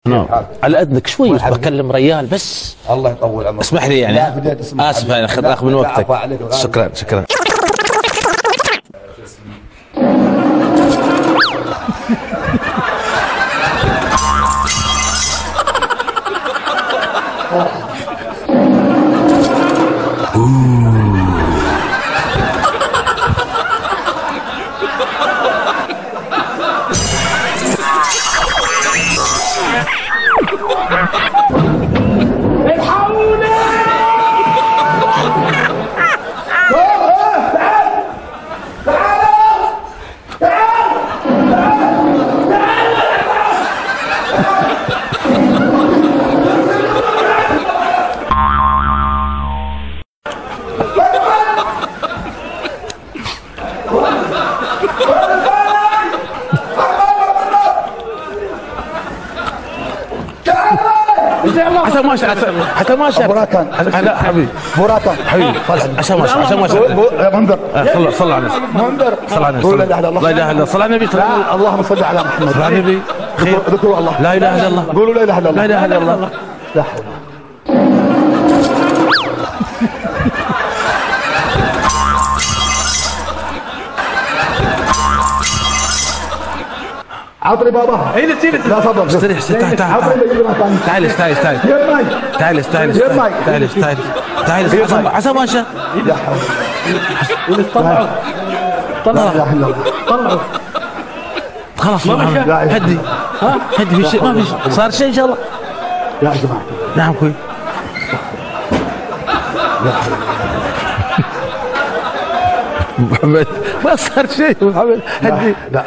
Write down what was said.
نعم على اذنك شوي بكلم ريال بس. الله يطول عمرك. اسمح لي يعني. اسف انا اخذ من وقتك. شكرا شكرا. حتى ما شاف براكان. لا حبيبي براكان حبيبي عشان ما شاف منذر صلى على النبي. منذر صلى على النبي. قول لا اله الا الله. لا اله الا الله. صلى على النبي. اللهم صل على محمد. صلى على النبي. ذكروا الله. لا اله الا الله. قولوا لا اله الا الله. لا اله الا الله. لا حول. عطري بابا. اي لا تفضل. استريح تعال تعال تعال تعال تعال عسى ما شاء. لا حول. طلعوا لا اله الا الله. طلعوا خلاص هدي هدي في شيء ما في صار شيء ان شاء الله يا جماعه. نعم كوي محمد ما صار شيء محمد هدي. لا